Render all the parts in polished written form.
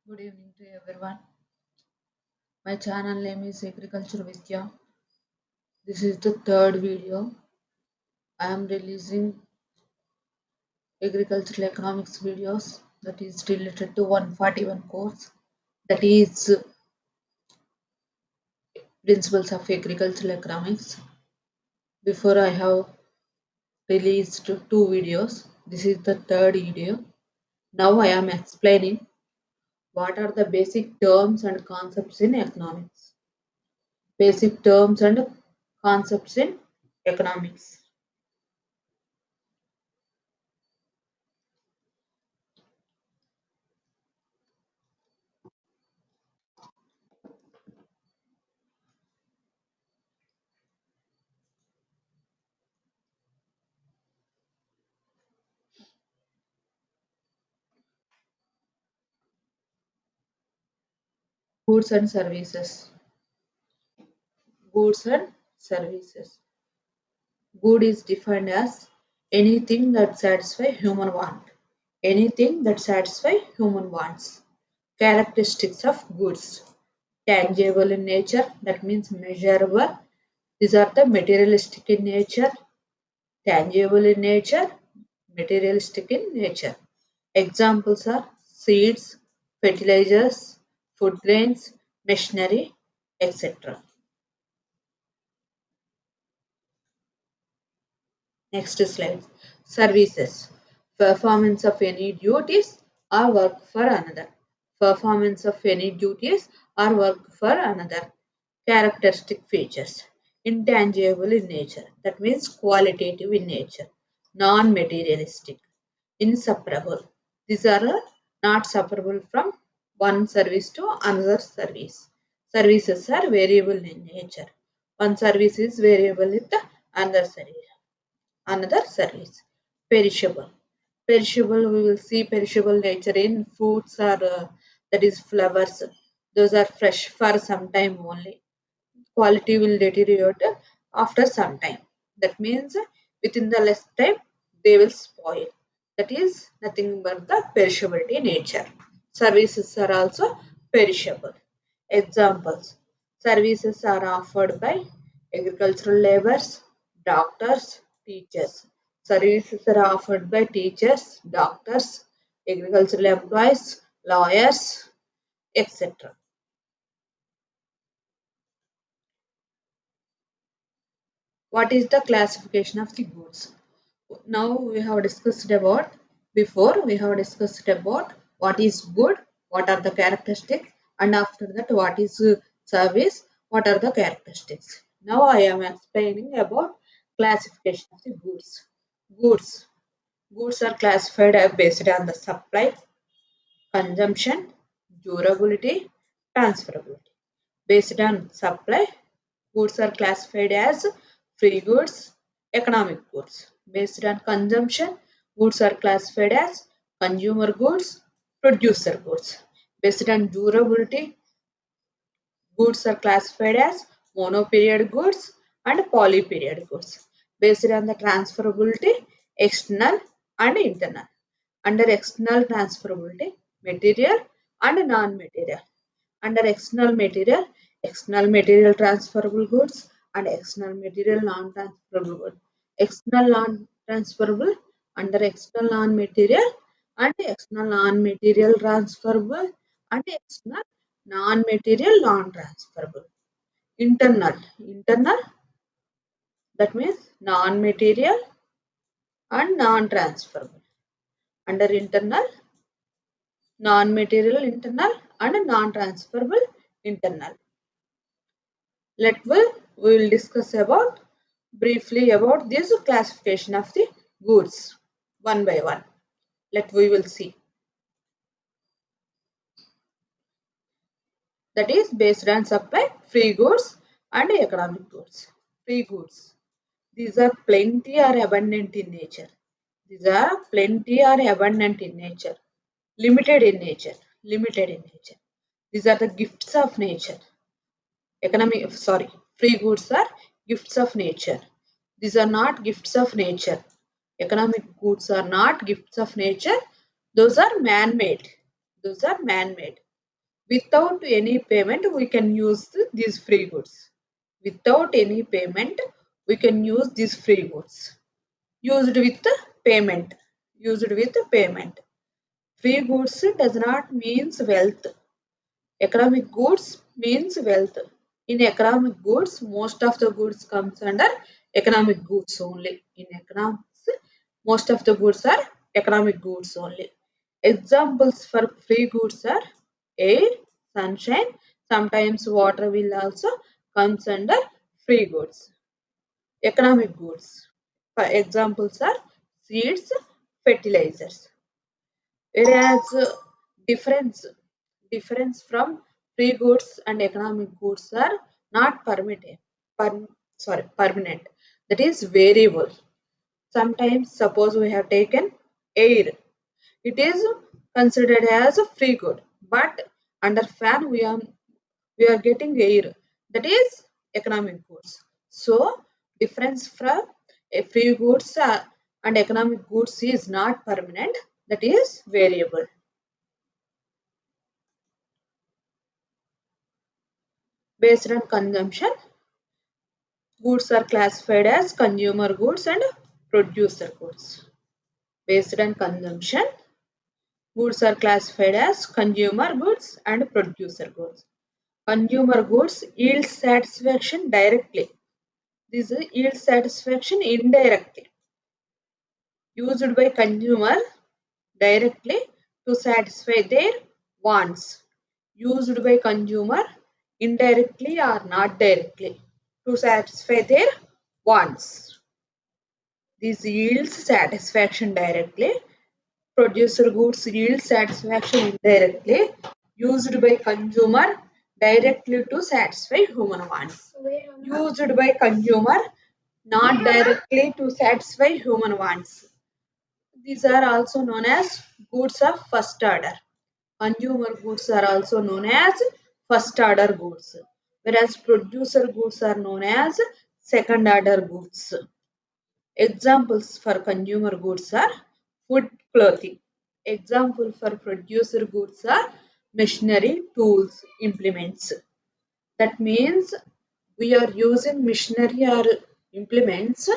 Good evening to everyone. My channel name is Agriculture Vidya. This is the third video. I am releasing agricultural economics videos that is related to 141 course, that is principles of agricultural economics. Before I have released two videos. This is the third video. Now I am explaining what are the basic terms and concepts in economics. Basic terms and concepts in economics. Goods and services. Goods and services. Good is defined as anything that satisfies human want. Anything that satisfies human wants. Characteristics of goods. Tangible in nature, that means measurable. These are the materialistic in nature, tangible in nature, materialistic in nature. Examples are seeds, fertilizers, food grains, machinery, etc. Next slide. Services. Performance of any duties or work for another. Performance of any duties or work for another. Characteristic features. Intangible in nature. That means qualitative in nature. Non-materialistic. Inseparable. These are not separable from one service to another service. Services are variable in nature. One service is variable with the another service. Another service. Perishable. Perishable, we will see perishable nature in fruits or that is flowers. Those are fresh for some time only. Quality will deteriorate after some time. That means within the less time they will spoil. That is nothing but the perishability nature. Services are also perishable. Examples. Services are offered by agricultural laborers, doctors, teachers. Services are offered by teachers, doctors, agricultural employees, lawyers, etc. What is the classification of the goods? Now we have discussed about what is good, what are the characteristics, and after that what is service, what are the characteristics. Now I am explaining about classification of the goods. Goods. Goods are classified based on the supply, consumption, durability, transferability. Based on supply, goods are classified as free goods, economic goods. Based on consumption, goods are classified as consumer goods, producer goods. Based on durability, goods are classified as monoperiod goods and polyperiod goods. Based on the transferability, external and internal. Under external transferability, material and non-material. Under external material transferable goods and external material non-transferable goods. External non-transferable under external non-material and external non-material transferable and external non-material non-transferable. Internal, that means non-material and non-transferable. Under internal, non-material internal and non-transferable internal. We will discuss about briefly about this classification of the goods one by one. We will see. That is based on supply, free goods and economic goods. Free goods. These are plenty or abundant in nature. These are plenty or abundant in nature. Limited in nature. Limited in nature. These are the gifts of nature. Free goods are gifts of nature. These are not gifts of nature. Economic goods are not gifts of nature. Those are man-made. Those are man-made. Without any payment, we can use these free goods. Without any payment, we can use these free goods. Used with payment. Used with payment. Free goods does not means wealth. Economic goods means wealth. In economic goods, most of the goods comes under economic goods only. In economics, most of the goods are economic goods only. Examples for free goods are air, sunshine, sometimes water will also comes under free goods. Economic goods. For examples are seeds, fertilizers. Whereas difference from free goods and economic goods are not permanent. That is variable. Sometimes suppose we have taken air. It is considered as a free good, but under fan we are getting air. That is economic goods. So difference from a free goods and economic goods is not permanent. That is variable. Based on consumption, goods are classified as consumer goods and producer goods. Based on consumption, goods are classified as consumer goods and producer goods. Consumer goods yield satisfaction directly. This yield satisfaction indirectly. Used by consumer directly to satisfy their wants. Used by consumer indirectly or not directly to satisfy their wants. This yields satisfaction directly. Producer goods yield satisfaction indirectly, used by consumer directly to satisfy human wants. Used by consumer not directly to satisfy human wants. These are also known as goods of first order. Consumer goods are also known as first order goods, whereas producer goods are known as second order goods. Examples for consumer goods are food, clothing. Example for producer goods are machinery, tools, implements. That means we are using machinery or implements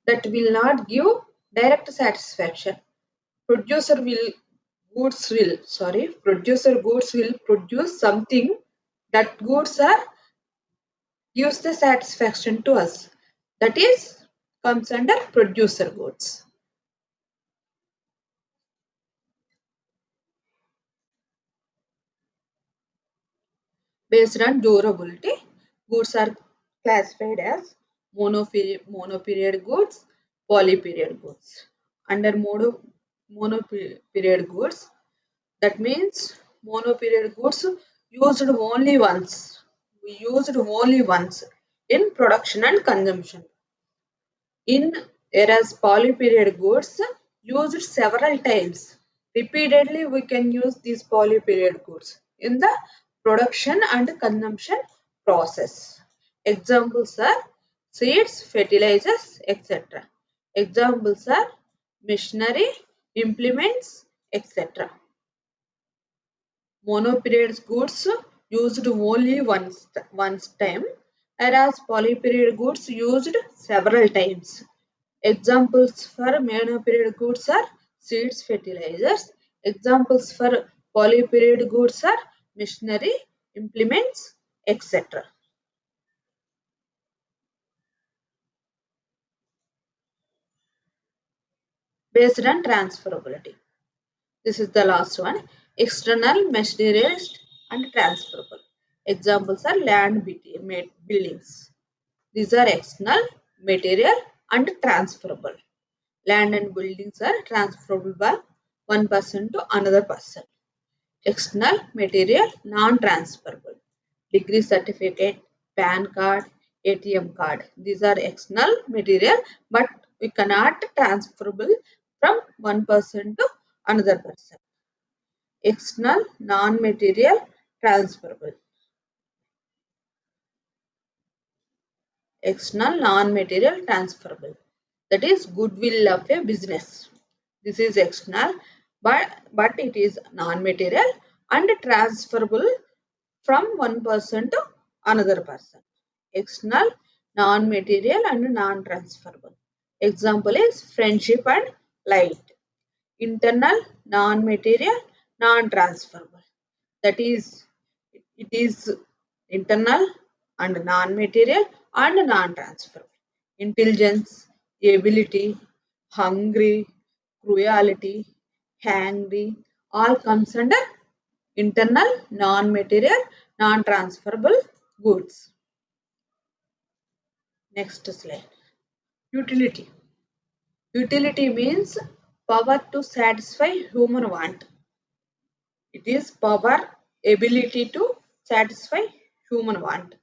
that will not give direct satisfaction. Producer goods will produce something that goods are gives the satisfaction to us. That is comes under producer goods. Based on durability, goods are classified as monoperiod goods, polyperiod goods. Under monoperiod goods, that means monoperiod goods used only once. We used only once in production and consumption. In whereas polyperiod goods used several times. Repeatedly, we can use these polyperiod goods in the production and consumption process. Examples are seeds, fertilizers, etc. Examples are machinery, implements, etc. Monoperiod goods used only once time, whereas polyperiod goods used several times. Examples for monoperiod goods are seeds, fertilizers. Examples for polyperiod goods are machinery, implements, etc. Based on transferability. This is the last one. External, materialist, and transferable. Examples are land buildings. These are external, material, and transferable. Land and buildings are transferable by one person to another person. External, material, non-transferable. Degree certificate, PAN card, ATM card. These are external material, but we cannot transferable from one person to another person. External, non-material, transferable. External, non-material, transferable. That is goodwill of a business. This is external, but it is non-material and transferable from one person to another person. External, non-material and non-transferable. Example is friendship and light. Internal, non-material, non-transferable. That is, it is internal and non-material and non-transferable. Intelligence, ability, hungry, cruelty, hungry, all comes under internal, non-material, non-transferable goods. Next slide. Utility. Utility means power to satisfy human want. It is power, ability to satisfy human want.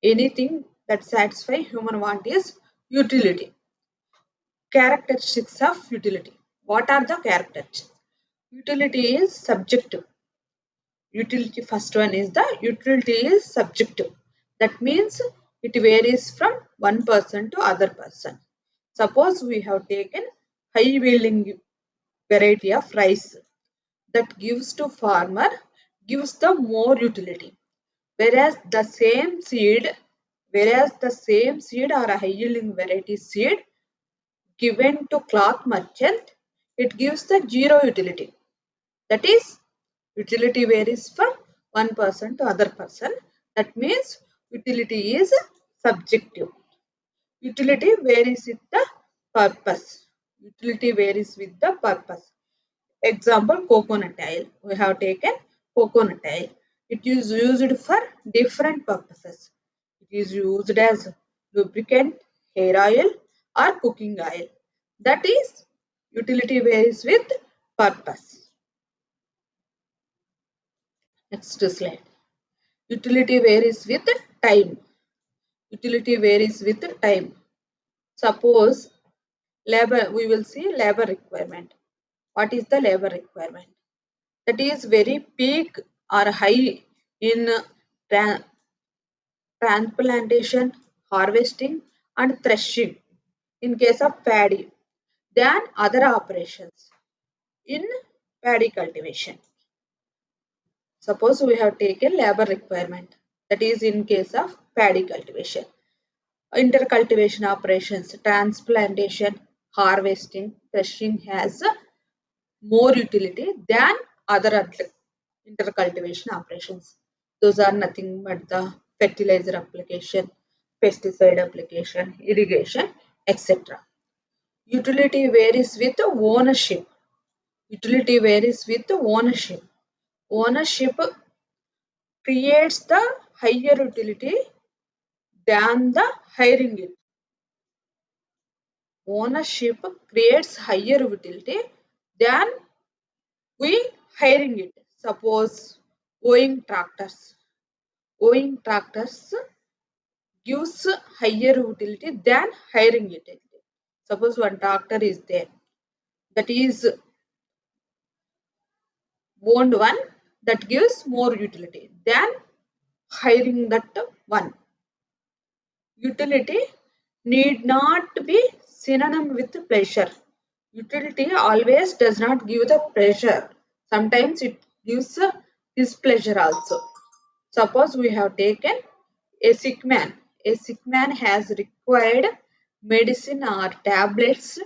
Anything that satisfy human want is utility. Characteristics of utility. What are the characteristics? Utility is subjective. Utility, first one is the utility is subjective. That means it varies from one person to other person. Suppose we have taken high yielding variety of rice that gives to farmer gives the more utility, whereas the same seed or a high yielding variety seed given to cloth merchant, it gives the zero utility. That is, utility varies from one person to other person. That means utility is subjective. Utility varies with the purpose. Utility varies with the purpose. Example, coconut oil. We have taken coconut oil. It is used for different purposes. It is used as lubricant, hair oil or cooking oil. That is, utility varies with purpose. Next slide. Utility varies with time. Utility varies with time. Suppose labor, we will see labor requirement. What is the labor requirement? That is very peak or high in transplantation, harvesting and threshing in case of paddy than other operations in paddy cultivation. Suppose we have taken labor requirement, that is in case of paddy cultivation. Intercultivation operations, transplantation, harvesting, threshing has more utility than other intercultivation operations. Those are nothing but the fertilizer application, pesticide application, irrigation, etc. Utility varies with ownership. Utility varies with ownership. Ownership creates the higher utility than the hiring it. Ownership creates higher utility than we hiring it. Suppose owning tractors. Owning tractors gives higher utility than hiring it. Suppose one tractor is there, that is owned one, that gives more utility than hiring that one. Utility need not be synonym with pleasure. Utility always does not give the pleasure. Sometimes it gives displeasure also. Suppose we have taken a sick man. A sick man has required medicine or tablets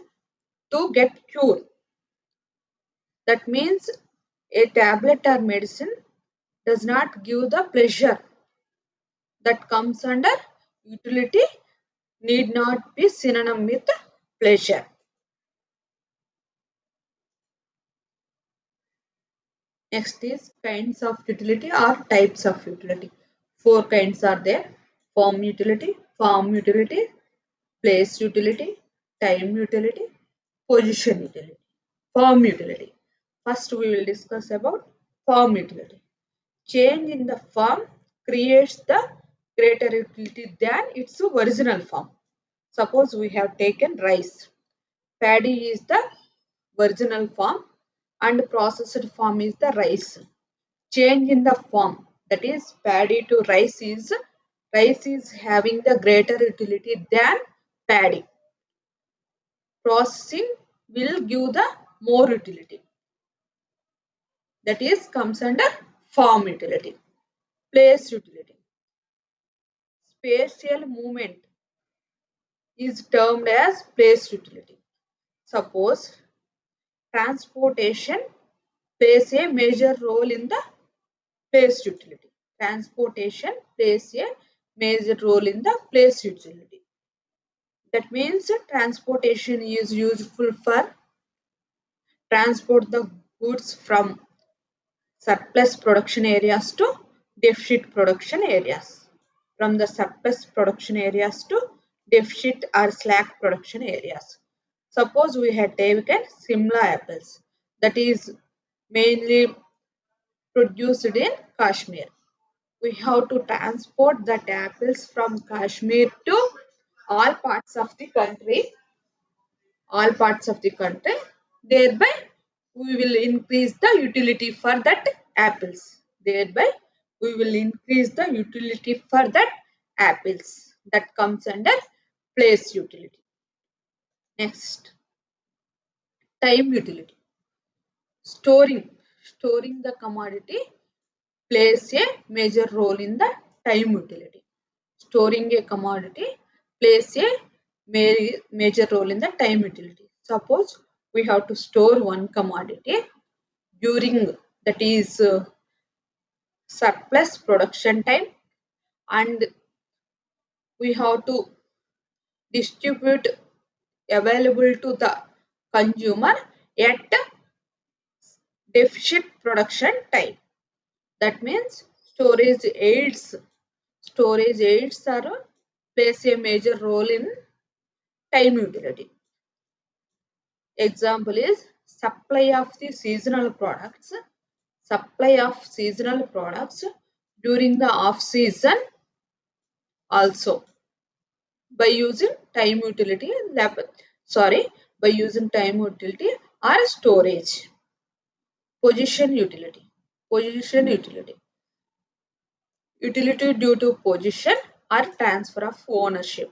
to get cured. That means a tablet or medicine does not give the pleasure. That comes under utility need not be synonym with pleasure. Next is kinds of utility or types of utility. Four kinds are there: form utility, place utility, time utility, position utility. Form utility. First we will discuss about form utility. Change in the form creates the greater utility than its original form. Suppose we have taken rice. Paddy is the original form and processed form is the rice. Change in the form, that is paddy to rice is having the greater utility than paddy. Processing will give the more utility. That is comes under form utility. Place utility. Spatial movement is termed as place utility. Suppose transportation plays a major role in the place utility. Transportation plays a major role in the place utility. That means transportation is useful for transport the goods from surplus production areas to deficit production areas. From the surplus production areas to deficit or slack production areas. Suppose we had taken Simla apples, that is mainly produced in Kashmir. We have to transport the apples from Kashmir to all parts of the country, thereby we will increase the utility for that apples. Thereby we will increase the utility for that apples. That comes under place utility. Next, time utility. Storing the commodity plays a major role in the time utility. Storing a commodity plays a major role in the time utility. Suppose we have to store one commodity during, that is surplus production time, and we have to distribute available to the consumer at deficit production time. That means storage aids are plays a major role in time utility. Example is supply of seasonal products during the off season also by using time utility by using time utility or storage. Position utility due to position or transfer of ownership.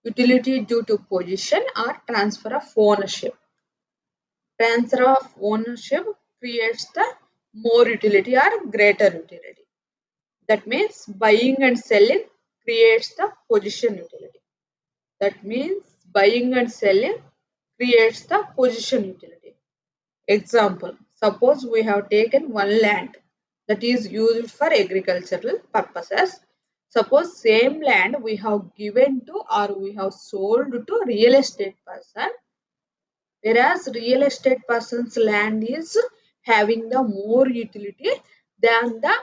Utility due to position or transfer of ownership. Transfer of ownership creates the more utility or greater utility. That means buying and selling creates the position utility. Example, suppose we have taken one land that is used for agricultural purposes. Suppose same land we have given to or we have sold to real estate person, whereas real estate person's land is having the more utility than the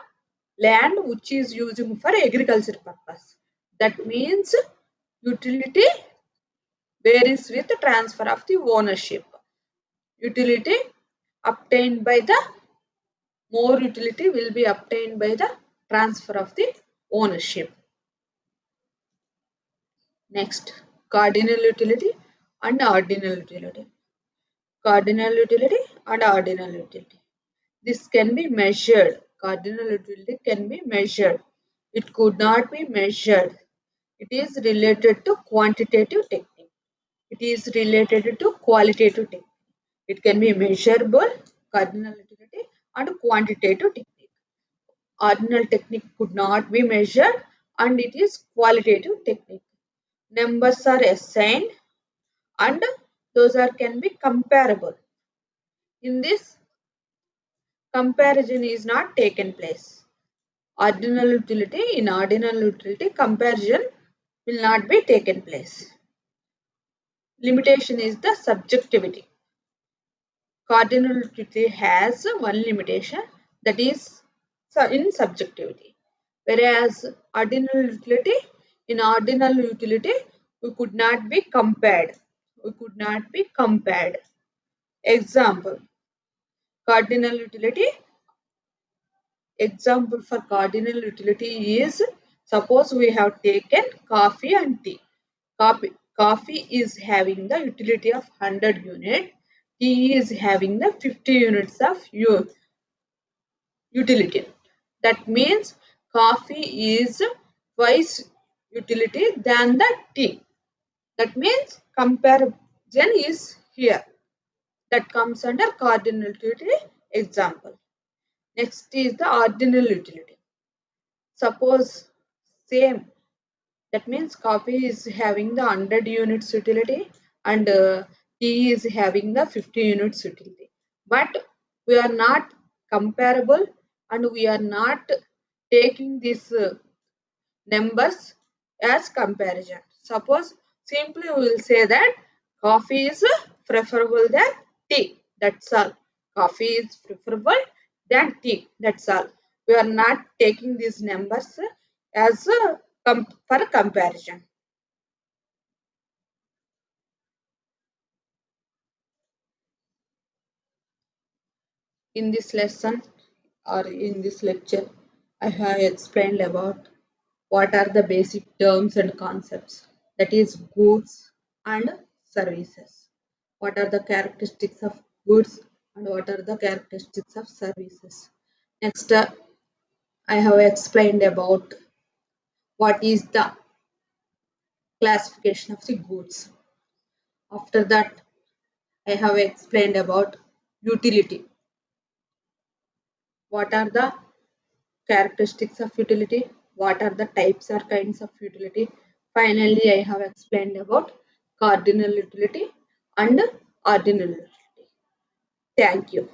land which is using for agriculture purpose. That means utility varies with the transfer of the ownership. Utility obtained by the more utility will be obtained by the transfer of the ownership. Next, cardinal utility and ordinal utility. Cardinal utility and ordinal utility. This can be measured. Cardinal utility can be measured. It could not be measured. It is related to quantitative technique. It is related to qualitative technique. It can be measurable, cardinal utility, and quantitative technique. Ordinal technique could not be measured and it is qualitative technique. Numbers are assigned and those can be comparable. In this, comparison is not taken place. In ordinal utility, comparison will not be taken place. Limitation is the subjectivity. Cardinal utility has one limitation, that is in subjectivity. Whereas in ordinal utility, we could not be compared. Example, cardinal utility. Example for cardinal utility is, suppose we have taken coffee and tea. Coffee is having the utility of 100 units. Tea is having the 50 units of utility. That means coffee is twice utility than the tea. That means comparison is here. That comes under cardinal utility example. Next is the ordinal utility. Suppose same, that means coffee is having the 100 units utility and tea is having the 50 units utility. But we are not comparable and we are not taking these numbers as comparison. Suppose simply we will say that coffee is preferable than tea. That's all. Coffee is preferable than tea. That's all. We are not taking these numbers as for comparison. In this lesson or in this lecture, I have explained about what are the basic terms and concepts, that is goods and services. What are the characteristics of goods and what are the characteristics of services. Next, I have explained about what is the classification of the goods. After that, I have explained about utility. What are the characteristics of utility? What are the types or kinds of utility? Finally, I have explained about cardinal utility and ordinal utility. Thank you.